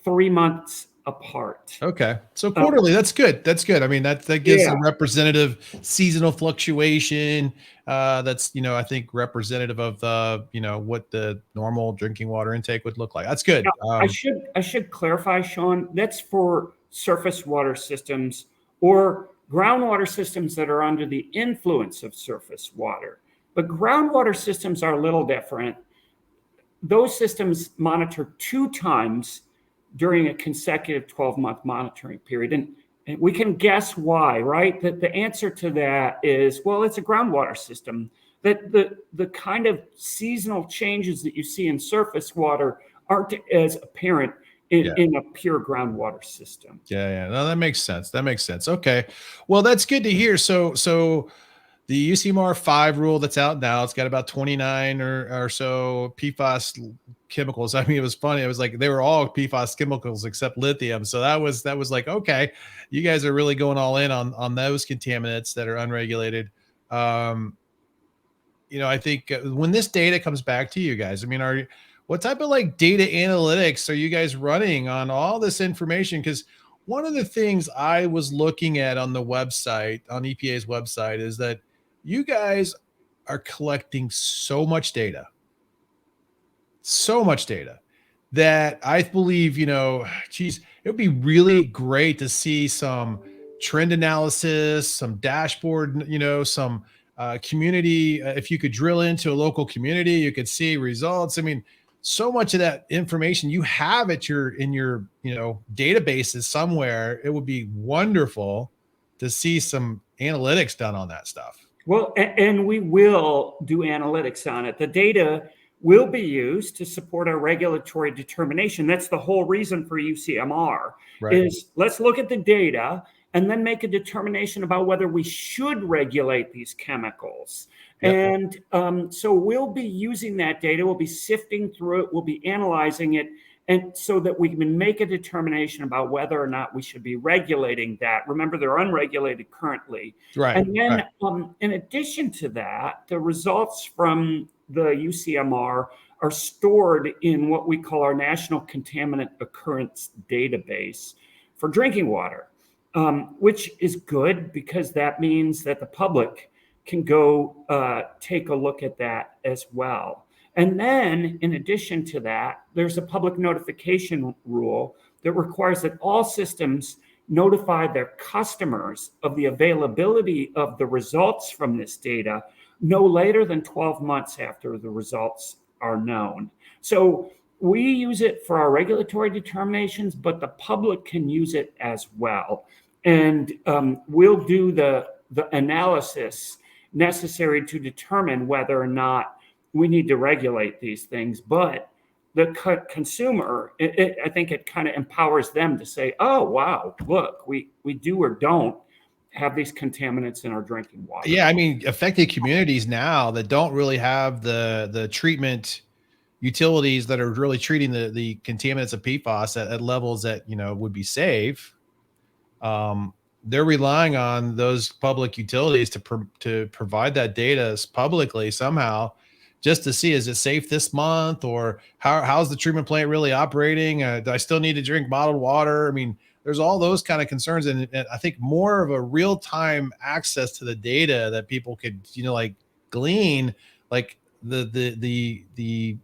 3 months apart. Okay. So quarterly, that's good. That's good. I mean, that gives a representative seasonal fluctuation. That's, I think representative of the, what the normal drinking water intake would look like. That's good. Now, I should clarify, Sean, that's for surface water systems or groundwater systems that are under the influence of surface water. But groundwater systems are a little different. Those systems monitor 2 times during a consecutive 12-month monitoring period. And we can guess why, right? That the answer to that is, well, it's a groundwater system. that the kind of seasonal changes that you see in surface water aren't as apparent in a pure groundwater system. Yeah. No, that makes sense. That makes sense. Okay. Well, that's good to hear. So the UCMR 5 rule that's out now, it's got about 29 or so PFAS chemicals. I mean, it was funny. It was like they were all PFAS chemicals except lithium. So that was like, okay, you guys are really going all in on those contaminants that are unregulated. I think when this data comes back to you guys, I mean, what type of like data analytics are you guys running on all this information? Because one of the things I was looking at on the website, on EPA's website, is that you guys are collecting so much data that I believe, geez, it would be really great to see some trend analysis, some dashboard, some community. If you could drill into a local community, you could see results. I mean, so much of that information you have in your databases somewhere. It would be wonderful to see some analytics done on that stuff. Well, and we will do analytics on it. The data will be used to support our regulatory determination. That's the whole reason for UCMR, is let's look at the data and then make a determination about whether we should regulate these chemicals. Yep. And so we'll be using that data, we'll be sifting through it, we'll be analyzing it, and so that we can make a determination about whether or not we should be regulating that. Remember, they're unregulated currently. Right. And then in addition to that, the results from the UCMR are stored in what we call our National Contaminant Occurrence Database for drinking water, which is good because that means that the public can go take a look at that as well. And then, in addition to that, there's a public notification rule that requires that all systems notify their customers of the availability of the results from this data no later than 12 months after the results are known. So we use it for our regulatory determinations, but the public can use it as well. And we'll do the analysis necessary to determine whether or not we need to regulate these things. But the consumer, I think it kind of empowers them to say, oh, wow, look, we do or don't have these contaminants in our drinking water. Yeah, I mean, affected communities now that don't really have the treatment utilities that are really treating the contaminants of PFAS at levels that, would be safe. They're relying on those public utilities to provide that data publicly somehow, just to see, is it safe this month, or how's the treatment plant really operating? Do I still need to drink bottled water? I mean, there's all those kind of concerns, and I think more of a real-time access to the data that people could, like glean, like the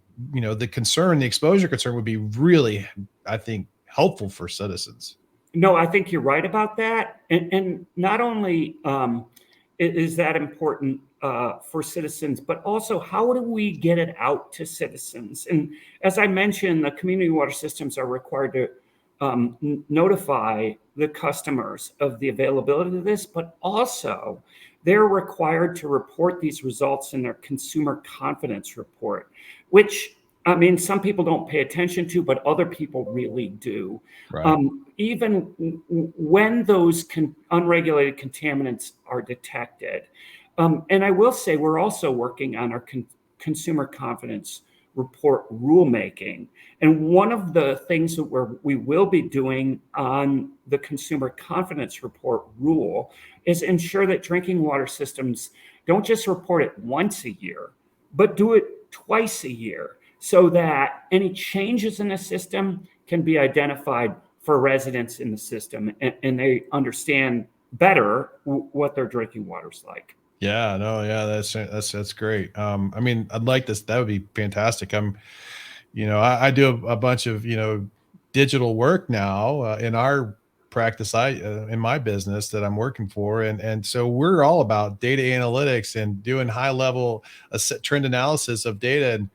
concern, the exposure concern would be really, I think, helpful for citizens. No, I think you're right about that. And not only is that important for citizens, but also how do we get it out to citizens? And as I mentioned, the community water systems are required to notify the customers of the availability of this, but also they're required to report these results in their consumer confidence report, which, I mean, some people don't pay attention to, but other people really do. Right. Even when those unregulated contaminants are detected. And I will say we're also working on our consumer confidence report rulemaking. And one of the things that we will be doing on the consumer confidence report rule is ensure that drinking water systems don't just report it once a year, but do it twice a year, so that any changes in the system can be identified for residents in the system, and they understand better what their drinking water's like. Yeah, no, yeah, that's great. I mean, I'd like this. That would be fantastic. I do a bunch of, digital work now in our practice, in my business that I'm working for. And so we're all about data analytics and doing high level trend analysis of data.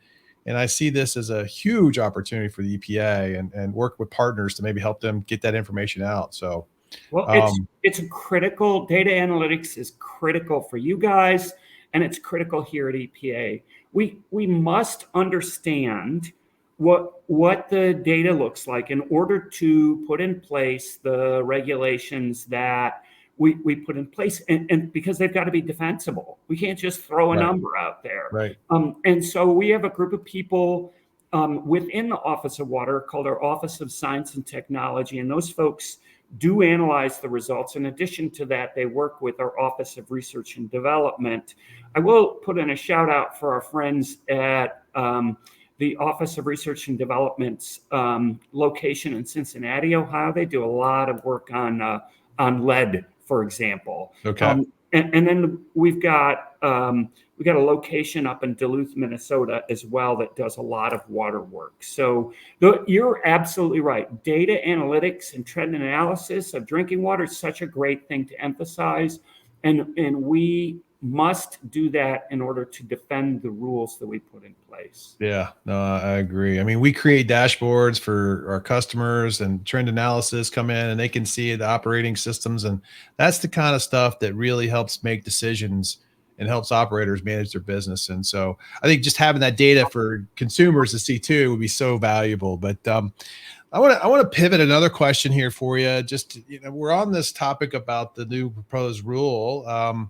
And I see this as a huge opportunity for the EPA and work with partners to maybe help them get that information out. So, well, it's critical. Data analytics is critical for you guys. and it's critical here at EPA. We must understand what the data looks like in order to put in place the regulations that we put in place, and because they've got to be defensible. We can't just throw a number out there. Right. And so we have a group of people within the Office of Water called our Office of Science and Technology, and those folks do analyze the results. In addition to that, they work with our Office of Research and Development. I will put in a shout out for our friends at the Office of Research and Development's location in Cincinnati, Ohio. They do a lot of work on lead, for example. Okay. And then we've got a location up in Duluth, Minnesota as well that does a lot of water work. So you're absolutely right. Data analytics and trend analysis of drinking water is such a great thing to emphasize. And we must do that in order to defend the rules that we put in place. Yeah, no, I agree. I mean, we create dashboards for our customers, and trend analysis come in and they can see the operating systems. And that's the kind of stuff that really helps make decisions and helps operators manage their business. And so I think just having that data for consumers to see too would be so valuable. But I want to pivot another question here for you. Just, we're on this topic about the new proposed rule.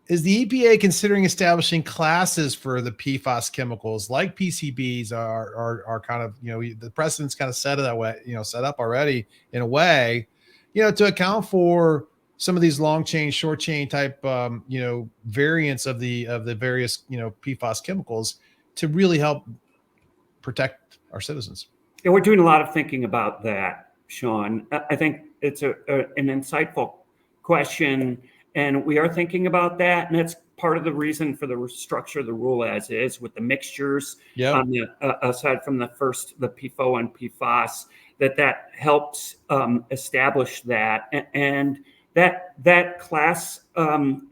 Is the EPA considering establishing classes for the PFAS chemicals like PCBs are kind of, the precedent's kind of set that way, set up already in a way, to account for some of these long chain, short chain type, variants of the various, PFAS chemicals to really help protect our citizens? Yeah, we're doing a lot of thinking about that, Sean. I think it's an insightful question. And we are thinking about that, and that's part of the reason for the structure of the rule as is, with the mixtures. Yeah. Aside from the PFO and PFAS, that helps establish that, and that class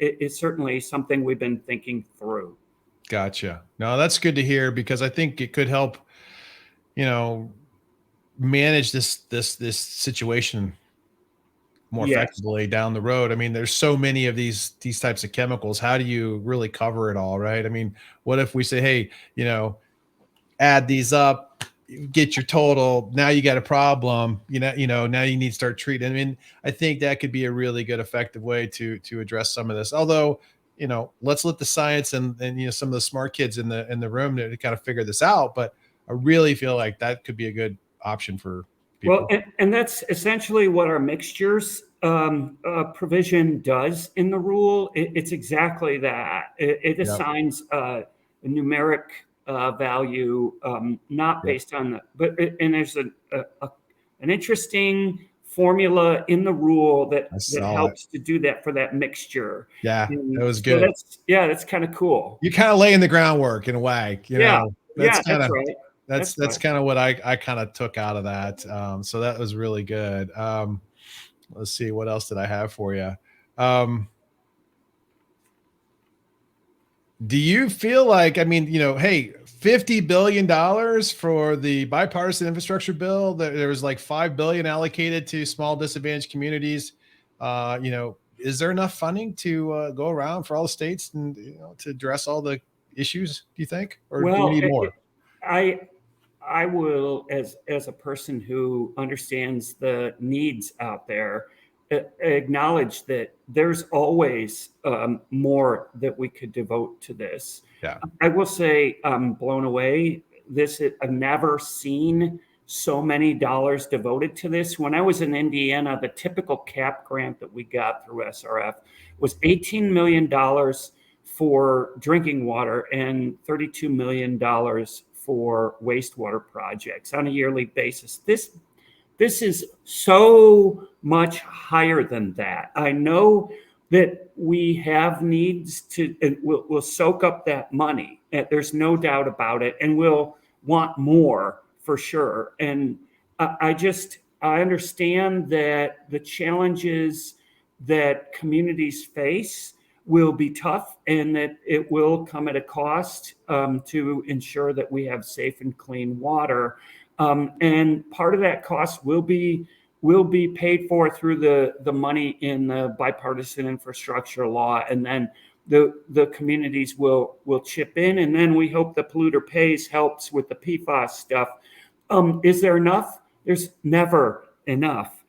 is certainly something we've been thinking through. Gotcha. No, that's good to hear, because I think it could help, manage this situation more effectively down the road. I mean, there's so many of these types of chemicals. How do you really cover it all, right? I mean, what if we say, hey, add these up, get your total, now you got a problem, now you need to start treating. I mean, I think that could be a really good, effective way to address some of this. Although, let's let the science and some of the smart kids in the room to kind of figure this out. But I really feel like that could be a good option for people. Well, and that's essentially what our mixtures provision does in the rule. It's exactly that. It assigns a numeric value, not based on and there's an interesting formula in the rule that helps to do that for that mixture. Yeah, and that was good. So that's kind of cool. You're kind of laying the groundwork in a way. That's right. That's kind of what I kind of took out of that. So that was really good. Let's see, what else did I have for you? Do you feel like, hey, $50 billion for the bipartisan infrastructure bill, there was like $5 billion allocated to small disadvantaged communities. Is there enough funding to go around for all the states and to address all the issues, do you think? Or do we need more? I will, as a person who understands the needs out there, acknowledge that there's always more that we could devote to this. Yeah. I will say I'm blown away. I've never seen so many dollars devoted to this. When I was in Indiana, the typical CAP grant that we got through SRF was $18 million for drinking water and $32 million for wastewater projects on a yearly basis. This is so much higher than that. I know that we have needs we'll soak up that money. There's no doubt about it. And we'll want more for sure. And I understand that the challenges that communities face will be tough, and that it will come at a cost to ensure that we have safe and clean water. And part of that cost will be paid for through the money in the bipartisan infrastructure law, and then the communities will chip in, and then we hope the polluter pays helps with the PFAS stuff. Is there enough? There's never enough,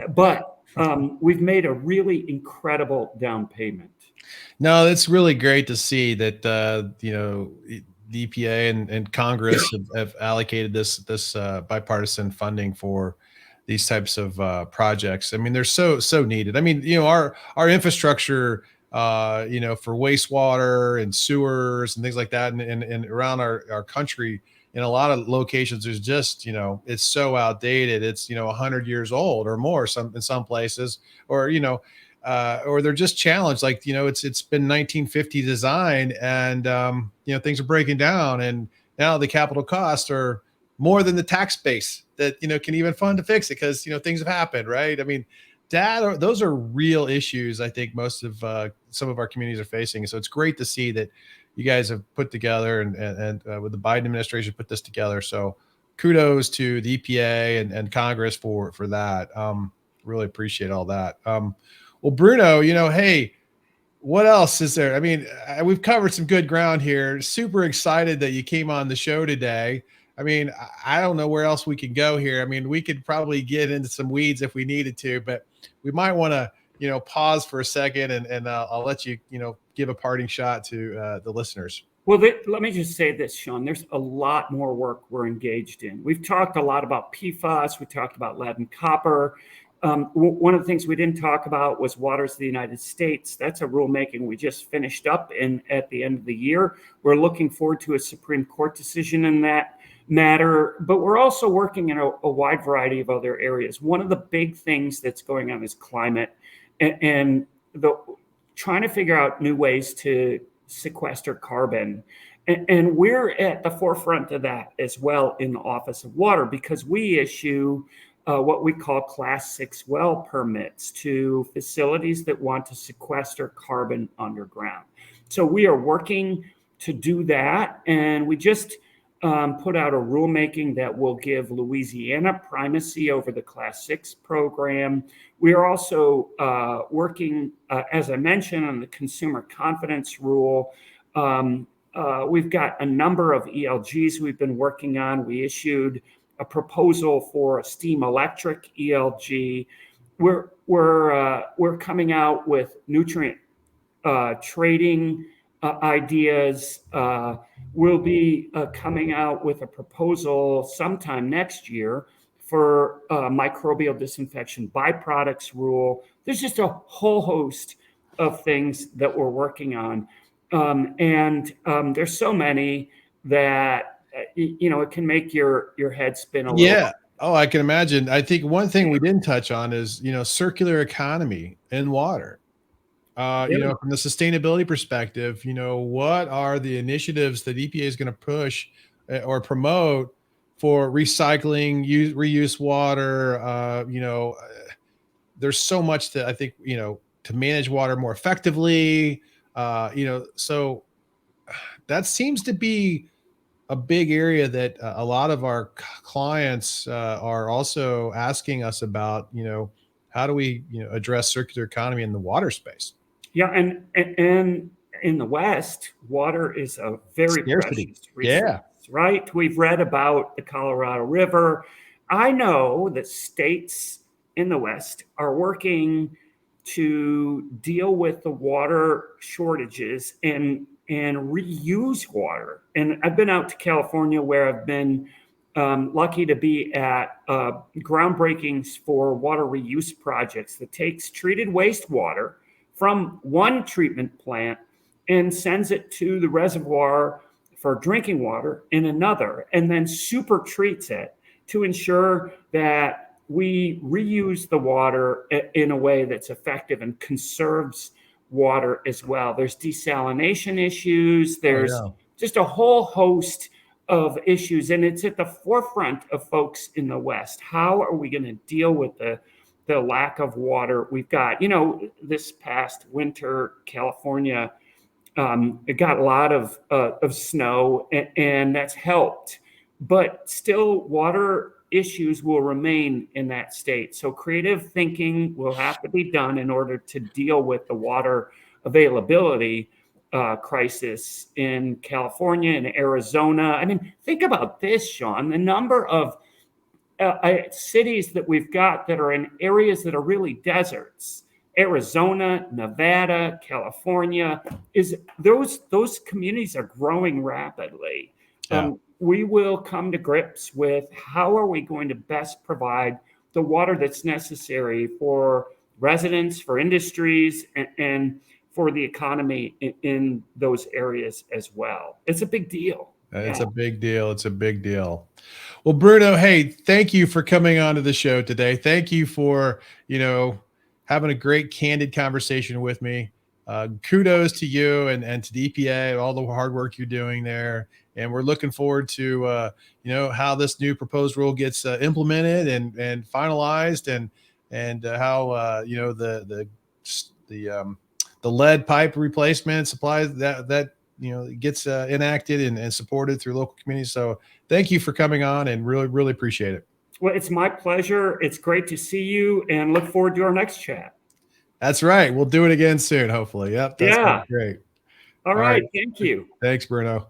but we've made a really incredible down payment. No, it's really great to see that the EPA and Congress have allocated this bipartisan funding for these types of projects. I mean, they're so needed. I mean, our infrastructure, for wastewater and sewers and things like that, and around our country, in a lot of locations, there's just, it's so outdated. It's 100 years old or more, in some places, or or they're just challenged. Like, it's been 1950 design, and things are breaking down, and now the capital costs are more than the tax base that can even fund to fix it, because things have happened, right? I mean, those are real issues I think most of some of our communities are facing. So it's great to see that you guys have put together, and with the Biden administration put this together. So kudos to the EPA and Congress for that. Really appreciate all that. Well, Bruno, hey, what else is there? I mean, we've covered some good ground here. Super excited that you came on the show today. I mean, I don't know where else we can go here. I mean, we could probably get into some weeds if we needed to, but we might want to, pause for a second, and I'll let you, give a parting shot to the listeners. Well, let me just say this, Sean. There's a lot more work we're engaged in. We've talked a lot about PFAS. We talked about lead and copper. One of the things we didn't talk about was waters of the United States. That's a rulemaking we just finished up at the end of the year. We're looking forward to a Supreme Court decision in that matter, but we're also working in a wide variety of other areas. One of the big things that's going on is climate, and trying to figure out new ways to sequester carbon. And we're at the forefront of that as well in the Office of Water, because we issue what we call Class 6 well permits to facilities that want to sequester carbon underground. So we are working to do that, and we just put out a rulemaking that will give Louisiana primacy over the Class 6 program. We are also working, as I mentioned, on the consumer confidence rule. We've got a number of ELGs we've been working on. We issued a proposal for a steam electric ELG. We're coming out with nutrient trading ideas. We'll be coming out with a proposal sometime next year for microbial disinfection byproducts rule. There's just a whole host of things that we're working on. And there's so many that it can make your head spin a little. Yeah. Oh, I can imagine. I think one thing we didn't touch on is, circular economy in water. From the sustainability perspective, what are the initiatives that EPA is going to push or promote for recycling, reuse water? There's so much to, I think, to manage water more effectively. So that seems to be a big area that a lot of our clients are also asking us about. How do we address circular economy in the water space? Yeah, and in the West, water is a very precious resource, right? We've read about the Colorado River. I know that states in the West are working to deal with the water shortages and reuse water. And I've been out to California, where I've been lucky to be at groundbreakings for water reuse projects that takes treated wastewater from one treatment plant and sends it to the reservoir for drinking water in another, and then super treats it to ensure that we reuse the water in a way that's effective and conserves water as well. There's desalination issues. There's just a whole host of issues, and it's at the forefront of folks in the West. How are we going to deal with the lack of water we've got? This past winter, California, it got a lot of snow, and that's helped. But still, water issues will remain in that state. So creative thinking will have to be done in order to deal with the water availability crisis in California and Arizona. I mean, think about this, Sean, the number of cities that we've got that are in areas that are really deserts. Arizona, Nevada, California, those communities are growing rapidly. Yeah. We will come to grips with how are we going to best provide the water that's necessary for residents, for industries, and for the economy in those areas as well. It's a big deal. It's a big deal. It's a big deal. Well, Bruno, hey, thank you for coming on to the show today. Thank you for, having a great candid conversation with me. Kudos to you and to the EPA, all the hard work you're doing there. And we're looking forward to, how this new proposed rule gets implemented and finalized, and how, the lead pipe replacement supplies that gets enacted and supported through local communities. So thank you for coming on, and really, really appreciate it. Well, it's my pleasure. It's great to see you, and look forward to our next chat. That's right. We'll do it again soon, hopefully. Yep. That's Yeah. great. All right. Thank you. Thanks, Bruno.